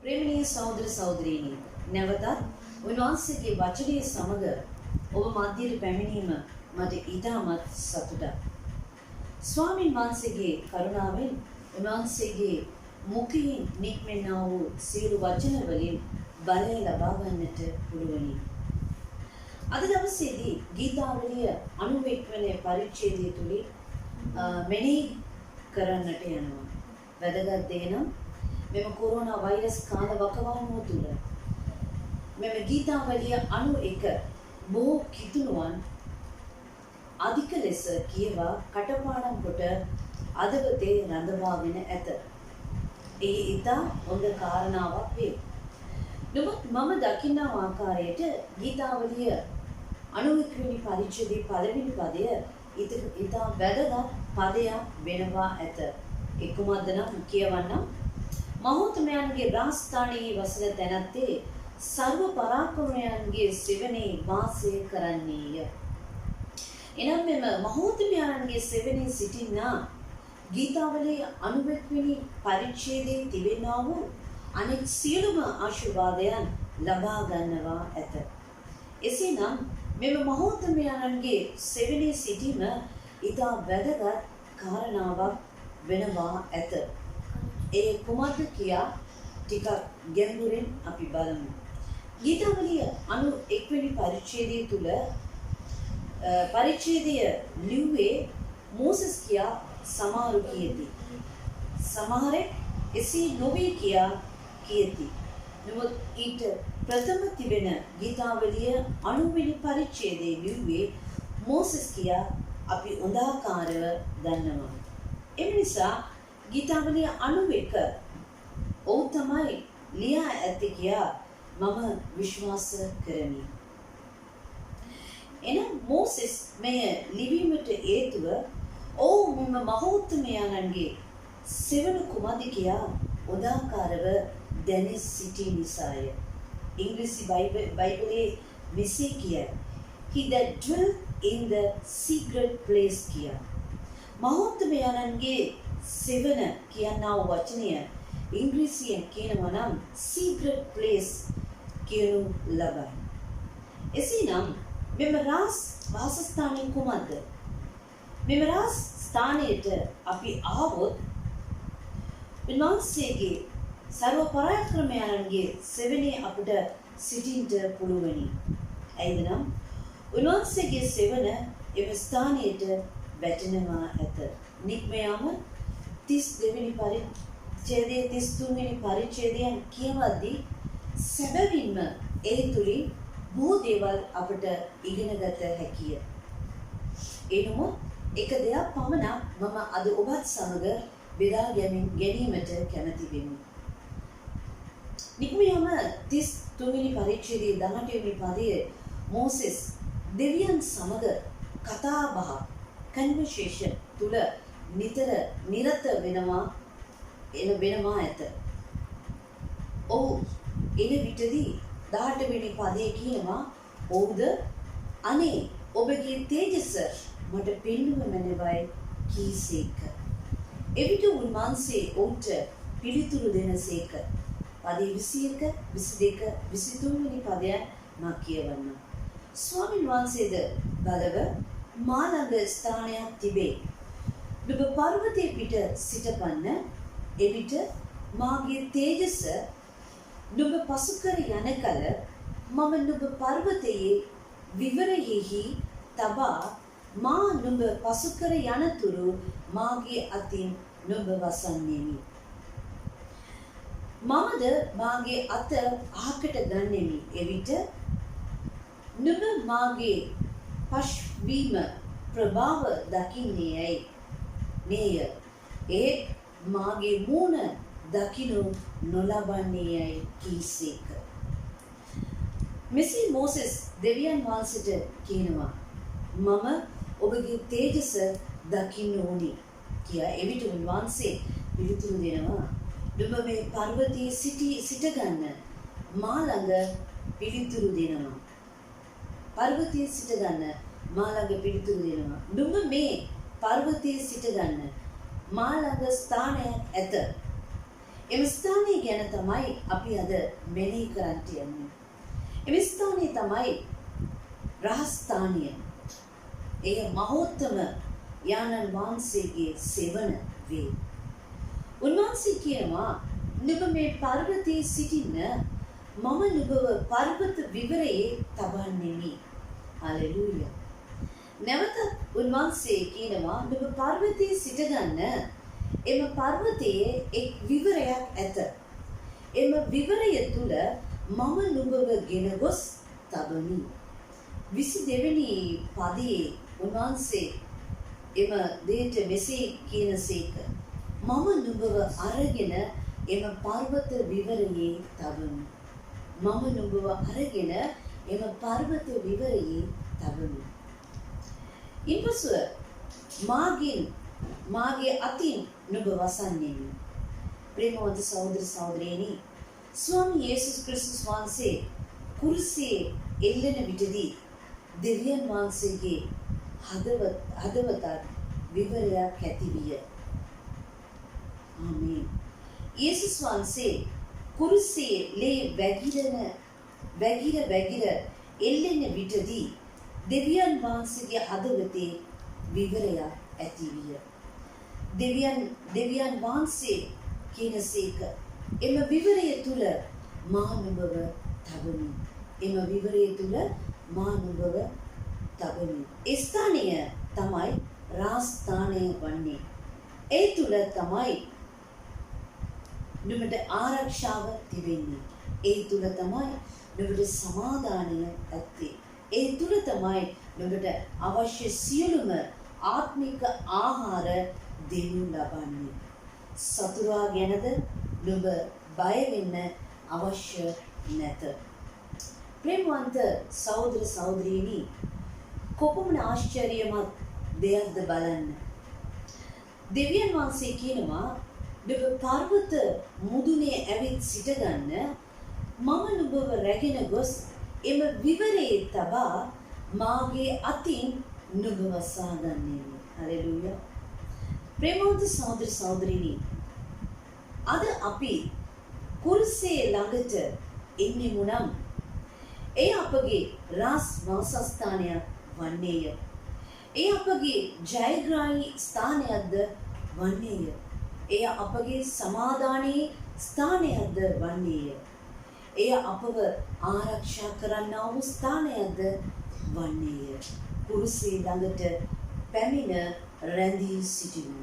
ප්‍රේමණීය සහෝදර සහෝදරීනි, නැවතත් උන්වහන්සේගේ වචනයේ සමග ඔබ මධ්‍යයට පැමිණීම මට ඉතාමත් සතුටක්. ස්වාමීන් වහන්සේගේ කරුණාවෙන් උන්වහන්සේගේ මුඛයෙන් නික්මෙනා වූ සියලු වචන වලින් බලය ලබා ගන්නට පුළුවනි. අද දවසේදී ගීතාවලිය 91 වෙනි පරිච්ඡේදය තුලින් මෙනෙහි කරන්නට යනවා. වැදගත් දේ නම් මෙම කොරෝනා වෛරස් කාල වකවානුව තුළ මෙම ගීතාවලිය 91 බොහෝ කිතුණුවන් අධික ලෙස කියවා කටපාඩම් කොට අදවතේ රඳවාගෙන ඇත. ඒ ඉතා හොඳ කාරණාවක් වේ. නමුත් මම දකිනා ආකාරයට ගීතාවලිය 91 වෙනි පරිච්ඡේදයේ පළවෙනි පදය ඉතා වැදගත් පදයක් වෙනවා ඇත. ඒ කුමක්ද නම් කියවන්නම්. මහෝත්තමයන්ගේ රාජස්ථානයේ වසන තැනැත්තේ සර්ව පරාක්‍රමයන්ගේ සෙවණේ වාසය කරන්නේය. එනම් මෙම මහෝත්තමයන්ගේ සෙවණේ සිටිනා ගීතාවලියේ 91 වෙනි පරිච්ඡේදයේ තිබෙනා වූ අනෙක් සියලුම ආශිර්වාදයන් ලබා ගන්නවා ඇත. එසේනම් මෙම මහෝත්තමයන්ගේ සෙවණේ සිටීම ඉතා වැදගත් කාරණාවක් වෙනවා ඇත. ඒ කුමක්ද කියා ටිකක් ගැඹුරින් අපි බලමු. ගීතාවලිය 91 වෙනි පරිච්ඡේදය තුල පරිච්ඡේදය ලිව්වේ මෝසස් කියා සමහරු කියති. සමහරෙක් එසේ නොවේ කියා කියති. නමුත් ඊට ප්‍රථම තිබෙන ගීතාවලිය 90 වෙනි පරිච්ඡේදයේ ලිව්වේ මෝසස් කියා අපි හොඳාකාරව දන්නවා. ඒ නිසා ගීතාවලිය 91 ඔව් තමයි ලියා ඇත්තේ කියා මම විශ්වාස කරමි. එනම් මෝසස් මෙය ලිවීමට හේතුව ඔව් මෙම මහෝත්තමයන්ගේ සෙවණ කුමද කියා උදාකාරව දැනී සිටි නිසාය. ඉංග්‍රීසි බයිබලයේ මෙසේ කියයි. He that dwell in the secret place කියා. මහෝත්තමයන්ගේ සෙවණ කියනා වචනය ඉංග්‍රීසියෙන් කියනවා නම් secret place කියනු ලබයි. එසේනම් මෙම රාජ වාසස්ථානය කුමක්ද? මෙම රාජ ස්ථානයට අපි ආවොත් උන්වහන්සේගේ සර්ව පරාක්‍රමයන්ගේ සෙවණේ අපට සිටින්නට පුළුවනි. ඇයිද නම් උන්වහන්සේගේ සෙවණ එම ස්ථානයට වැටෙනවා ඇත. නික්මයාම 32 වෙනි පරිච්ඡේදයේ 33 වෙනි පරිච්ඡේදයන් කියවද්දී සැබවින්ම ඒ තුලින් බොහෝ දේවල් අපට ඉගෙනගත හැකිය. එනමුත් එක දෙයක් පමණක් මම අද ඔබත් සමග බෙදා ගැනීමට කැමැති වෙමි. නික්මයාම 33 වෙනි පරිච්ඡේදයේ 18 වෙනි පදයේ මෝසස් දෙවියන් සමග කතා බහ කන්වර්සේෂන් තුල නිතර නිරත වෙනවා ඇත. ඔව් එන විටදී 18 වෙනි පදයේ කියනවා ඔව්ද අනේ ඔබගේ තේජස මට පෙන්වුම මැනවයි කීසේක. එවිට උන්වහන්සේ ඔවුන්ට පිළිතුරු දෙනසේක. පදයේ 21, 22, 23 වෙනි පදයන් මා කියවන්නම්. ස්වාමීන් වහන්සේද බලව මා ළඟ ස්ථානයක් තිබේ. නුඹ පර්වතයේ පිට සිටපන්න. එවිට මාගේ තේජස නුඹ පසු කර යන කල මම නුඹ පර්වතයේ විවරයෙහි තබා මා නුඹ පසු කර යනතුරු මාගේ අතින් නුඹ වසන්නේමි. මමද මාගේ අත අහකට ගන්නෙමි. එවිට නුඹ මාගේ පශ්වීම ප්‍රභාව දකින්නේයි නේය. ඒ මාගේ මූණ දකිනු නොලබන්නේයි කීසේක. මෙසේ මෝසස් දෙවියන් වහන්සේට කියනවා මම ඔබගේ තේජස දකින්න ඕනි කියා. එවිට උන්වහන්සේ පිළිතුරු දෙනවා නුඹ මේ පර්වතයේ සිටගන්න මා ළඟ පිළිතුරු දෙනවා. පර්වතයේ සිටගන්න මා ළඟ පිළිතුරු දෙනවා. නුඹ මේ පර්වතයේ සිටගන්න මා ළඟ ස්ථානයක් ඇත. එම ස්ථානයේ ගැන තමයි අපි අද මෙනෙහි කරන්නට යන්නේ. එම ස්ථානයේ තමයි රහස්ථානය. එය මහෝත්තම යානන් වහන්සේගේ සෙවණ වේ. උන්වහන්සේ කියනවා නුඹ මේ පර්වතයේ සිටින්න මම නුඹව පර්වත විවරයේ තබන්නෙමි. හලෙලූයා. නැවතත් උන්වහන්සේ කියනවා නුඹ පර්වතයේ සිටගන්න එම පර්වතයේ එක් විවරයක් ඇත. එම විවරය තුල මම නුඹව ගෙන ගොස් තබමි. 22 වෙනි පදයේ උන්වහන්සේ එම දෙයට මෙසේ කියනසේක මම නුඹව අරගෙන එම පර්වත විවරයේ තබමි. මම නුඹව අරගෙන එම පර්වත විවරයේ තබමි. ඉන්පසු මාගේ අතින් නුඹ වසන්නේමි. ප්‍රේමවන්ත සහෝදර සහෝදරියනි, ස්වාමී යේසුස් ක්‍රිස්තුස් වහන්සේ කුරුසියේ එල්ලෙන විටදී දෙවියන් වහන්සේගේ හදවතට විවරයක් ඇති විය. ආමේන්. යේසුස් වහන්සේ කුරුසියේ ලේ වැගිර එල්ලෙන විටදී දෙවියන් වහන්සේගේ හදවතේ විවරයක් ඇති විය. දෙවියන් වහන්සේ කියනසේක එම විවරය තුල මා නුඹව තබමි. එම විවරය තුල මා නුඹව තබමි. ඒ ස්ථානය තමයි රාජස්ථානය වන්නේ. ඒ තුල තමයි නුඹට ආරක්ෂාව තිබෙන්නේ. ඒ තුල තමයි නුඹට සමාදානය ඇත්තේ. ඒ තුල තමයි නුඹට අවශ්‍ය සියලුම ආත්මික ආහාර දෙනු ලබන්නේ. සතුරා ගැනද නුඹ බය වෙන්න අවශ්‍ය නැත. ප්‍රේමවන්ත සහෝදර සහෝදරියනි, කොපමණ ආශ්චර්යමත් දෙයක්ද බලන්න. දෙවියන් වහන්සේ කියනවා නුඹ පර්වත මුදුනේ ඇවිත් සිටගන්න මම නුඹව රැගෙන ගොස් එම විවරයේ තබා මාගේ අතින් නුඹ වසා ගන්නෙමි. හලෙලූයා. ප්‍රේමවන්ත සහෝදර සහෝදරියනි, අද අපි කුරුසියේ ළඟට එන්නේ නම් ඒ අපගේ රාස් වාසස්ථානයක් වන්නේය. ඒ අපගේ ජයග්‍රාහී ස්ථානයක්ද වන්නේය. එය අපගේ සමාදානයේ ස්ථානයක්ද වන්නේය. එය අපව ආරක්ෂා කරන්නා වූ ස්ථානයක්ද වන්නේය. කුරුසිය ළඟට පැමිණ රැඳී සිටිමු.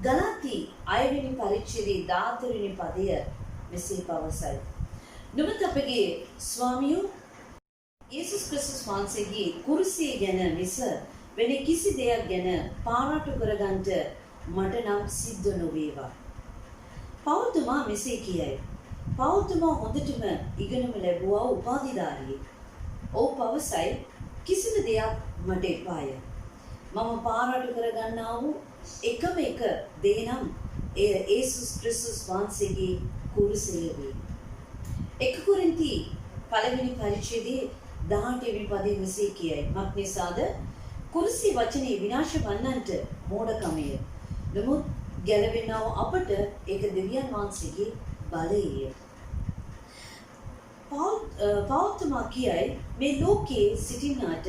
ගලාති 6 වෙනි පරිච්ඡේදයේ 14 වෙනි පදය මෙසේ පවසයි. නුඹත් අපගේ ස්වාමියෝ යේසුස් ක්‍රිස්තුස් වහන්සේගේ කුරුසිය ගැන මිස වෙන කිසි දෙයක් ගැන පාරාටු කරගන්නට මට නම් සිද්ධ නොවේවා. පෞල්තුමා මෙසේ කියයි. පෞල්තුමා හොඳටම ඉගෙනම ලැබුවා උපාධිධාරියෙක්. ඔහු පවසයි කිසිම දෙයක් මට එපාය. මම පාරාටු කරගන්නා වූ එකම එක දේ නම් එය යේසුස් ක්‍රිස්තුස් වහන්සේගේ කුරුසිය වේ. 1 කොරින්ති 1 වෙනි පරිච්ඡේදයේ 18 වෙනි පදයේ මෙසේ කියයි. මක්නිසාද කුරුසිය වචනේ විනාශ වන්නන්ට මෝඩකමය. නමුත් ගැලවෙනව අපට ඒක දෙවියන් වහන්සේගේ බලය. පෞල්තුමා කියයි මේ ලෝකයේ සිටිනාට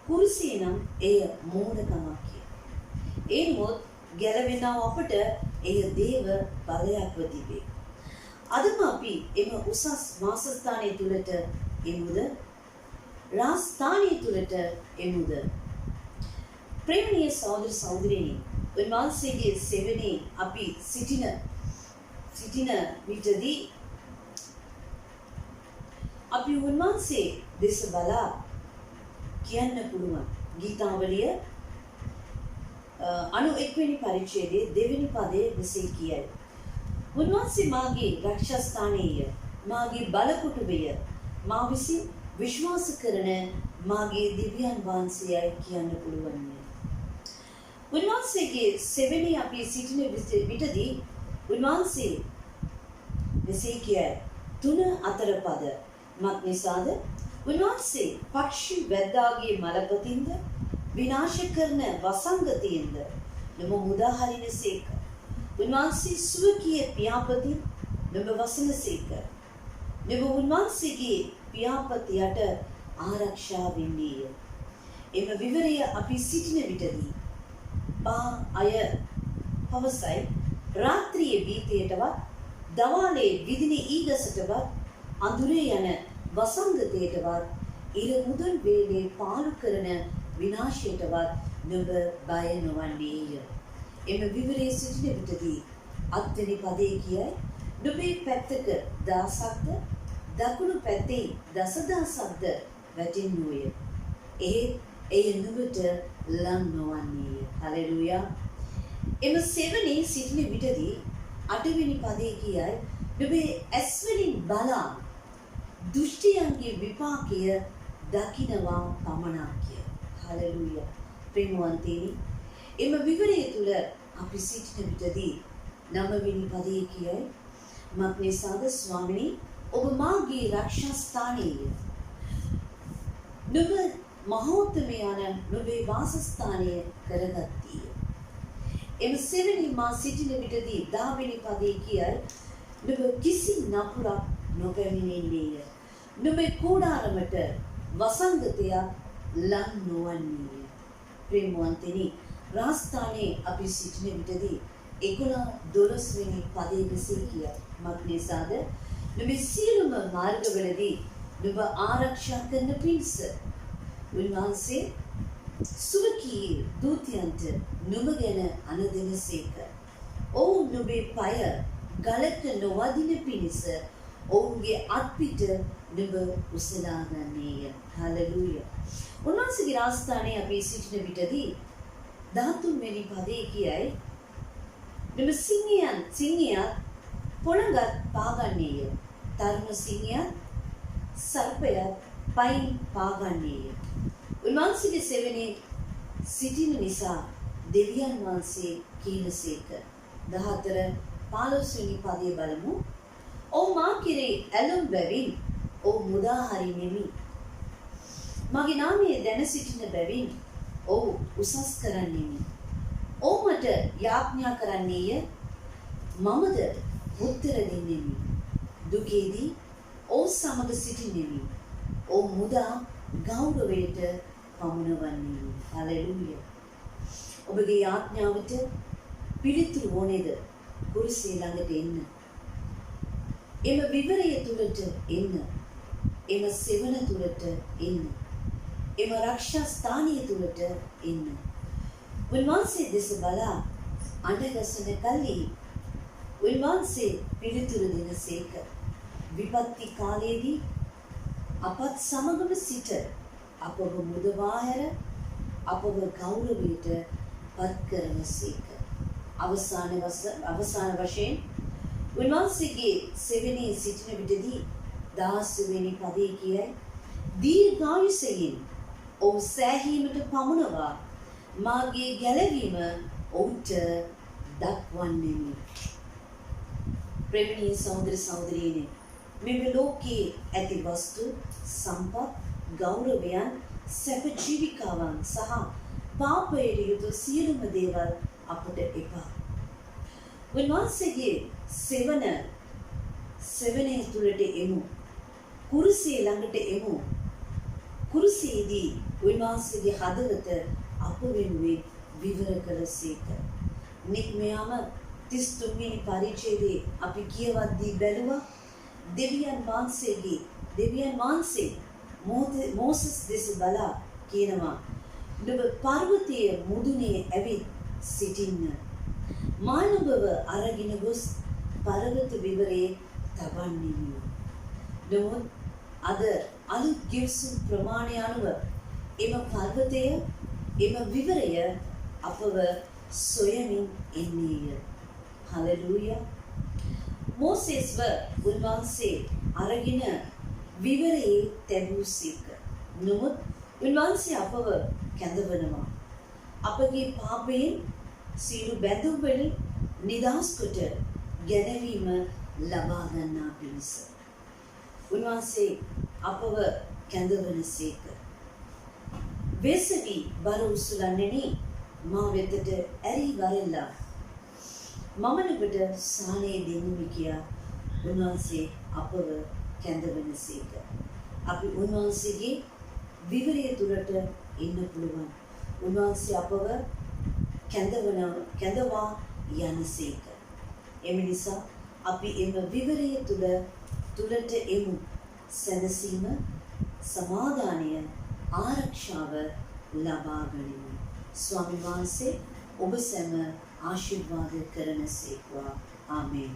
කුරුසිය නම් එය මෝඩකමක් කිය. එනමුත් ගැලවෙනව අපට එය දේව බලයක්ව තිබේ. අදම අපි එම උසස් වාසස්ථානයේ තුලට එමුද? රාජස්ථානයේ තුලට එමුද? ප්‍රේමණීය සහෝදර සහෝදරියනි, උන්වහන්සේගේ සෙවණේ අපි සිටින විටදී අපි උන්වහන්සේ දෙස බලා කියන්න පුළුවන්. ගීතාවලිය 91 වෙනි පරිච්ඡේදයේ 2 වෙනි පදයේ මෙසේ කියයි. උන්වහන්සේ මාගේ රක්ෂස්ථානීය, මාගේ බලකොටුවය, මා විසින් විශ්වාස කරන මාගේ දිව්‍යයන් වහන්සේයි කියන්න පුළුවන්. උන්වහන්සේගේ සෙවණේ අපි සිටින විටදී උන්වහන්සේ මෙසේ කියයි. 3-4 පද මක්නිසාද උන්වහන්සේ පක්ෂි වැද්දාගේ මලපතින්ද විනාශ කරන වසංගතයෙන්ද නොම මුදා හරිනසේක. උන්වහන්සේ සුවකීය පියාපතින් නුඹ වසන සේක. නුඹ උන්වහන්සේගේ පියාපතියට ආරක්ෂා වෙන්නේය. එම විවරය අපි සිටින විටදී බා අය පවසයි රාත්‍රියේ බීතයටවත් දවාලේ විදින ඊගසටවත් අඳුරේ යන වසංගතයටවත් ඉර මුදල් වේලේ පාලු කරන විනාශයටවත් නුඹ බය නොවන්නේය. එම විවරයේ සිටින විටදී අත්වෙනි පදේ කියයි නුඹේ පැත්තක දහසක්ද දකුණු පැත්තේ දසදහසක්ද වැටෙන්නේය. එය නුඹට ලං නොවන්නේය. හලෙලූයා. එම සෙවණේ සිටින විටදී අටවෙනි පදේ කියයි නුඹේ ඇස් වලින් බලා දුෂ්ටියන්ගේ විපාකය දකින්නවා පමණක්ය. හලෙලූයා. ප්‍රේමවන්තනි, එම විවරය තුල අපි සිටින විටදී නවවෙනි පදේ කියයි මක්නිසාද ස්වාමිනී ඔබ මාගේ රක්ෂා ස්ථානයේය. නුඹ මහෝත්තමයන නුඹේ වාසස්ථානය කරගත්තීය. එම සෙවණි මා සිටින විටදී 10 වෙනි පදේ කියයි නුඹ කිසි නපුරක් නොපැමිණෙන්නේය. නුඹේ කූඩාරමට වසංගතයක් ලං නොවන්නේය. ප්‍රේමවන්තනි, රාස්ථානයේ අපි සිටින විටදී 11-12 වෙනි පදයේ මෙසේ කියයි මක්නිසාද නුඹේ සියලුම මාර්ගවලදී නුඹ ආරක්ෂා කරන පිණිස උන්වහන්සේ සුවකී දූතයන්ට නුඹ ගැන අනදෙනසේක. ඔවුන් නුඹේ පය ගලක නොවදින පිණිස ඔවුන්ගේ අත්පිට නුඹ උසලා ගන්නේය. හලෙලූයා. උන්වහන්සේගේ රාස්ථානයේ අපි සිටින විටදී 13 වෙනි පදේ කියයි නුඹ සිංහයන් පොළඟත් පාගන්නේය. තරුණ සිංහයන් සර්පයත් පයින් පාගන්නේය. උන්වහන්සේගේ සෙවණේ සිටින නිසා දෙවියන් වහන්සේ කීනසේක. 14-15 වෙනි පදයේ බලමු. ඔව් මා කෙරේ ඇලුම් බැවින් ඔව් මුදා හරිනෙමි. මගේ නාමය දැන සිටින බැවින් ඔව් උසස් කරන්නෙමි. ඔව් මට යාඥා කරන්නේය. මමද උත්තර දෙන්නෙමි. දුකේදී ඔව් සමග සිටින්නෙමි. ඔව් මුදා ගෞරවයට පමුණවන්නේ. හලෙලූයා. ඔබගේ යාඥාවට පිළිතුරු ඕනේද? කුරුසිය ළඟට එන්න. එම විවරය තුලට එන්න. එම සෙවණ තුලට එන්න. එම රක්ෂා ස්ථානීය තුලට එන්න. උන්වහන්සේ දෙස බලා අඬගසන කල්හි උන්වහන්සේ පිළිතුරු දෙනසේක. විපත්ති කාලයේදී අපත් සමගම සිට අපව මුදවා හැර අපව ගෞරවයට පත් කරනසේක. අවසාන වශයෙන් උන්වහන්සේගේ සෙවණේ සිටින විටදී 16 වෙනි පදේ කියයි දීර්ඝායුෂයෙන් ඔව් සෑහීමට පමුණවා මාගේ ගැලවීම ඔවුන්ට දක්වන්නෙමි. ප්‍රේමණීය සහෝදර සහෝදරියනි, මේ ලෝකයේ ඇති වස්තු සම්පත් ගෞරවයන් සැප ජීවිකාවන් සහ පාපයට යුතු සියලුම දේවල් අපට එපා. උන්වහන්සේගේ සෙවණේ තුලට එමු. කුරුසිය ළඟට එමු. කුරුසියේදී උන්වහන්සේගේ හදවත අප වෙනුවෙන් විවර කළසේක. නික්මයාම 33 වෙනි පරිච්ඡේදයේ අපි කියවද්දී බැලුවා දෙවියන් වහන්සේ මෝසස් දෙස බලා කියනවා නුඹ පර්වතයේ මුදුනේ ඇවිත් සිටින්න. මා නුඹව අරගෙන ගොස් පර්වත විවරයේ තබන්නෙමි. නමුත් අද අලුත් ගිවිසුම් ප්‍රමාණය අනුව එම පර්වතය එම විවරය අපව සොයමින් එන්නේය. හලෙලූයා. මෝසෙස්ව උන්වහන්සේ අරගෙන විවරයේ තැබූසේක. නමුත් උන්වහන්සේ අපව කැඳවනවා. අපගේ පාපයෙන් සියලු බැඳුම් වලින් නිදහස් කොට ගැනවීම ලබා ගන්නා පිණිස උන්වහන්සේ අපව කැඳවනසේක. වෙසවි බර උසුලන්නේ මා වෙතට ඇරි වරෙල්ලා මම නුඹට සාහනය දෙන්නෙමි කියා උන්වහන්සේ අපව කැඳවනසේක. අපි උන්වහන්සේගේ විවරය තුළට එන්න පුළුවන්. උන්වහන්සේ අපව කැඳවා යනසේක. එම නිසා අපි එම විවරය තුළට එමු. සැනසීම, සමාදානය, ආරක්ෂාව ලබා ගනිමු. ස්වාමීන් වහන්සේ ඔබ සැම ආශිර්වාද කරනසේක්වා. ආමේන්.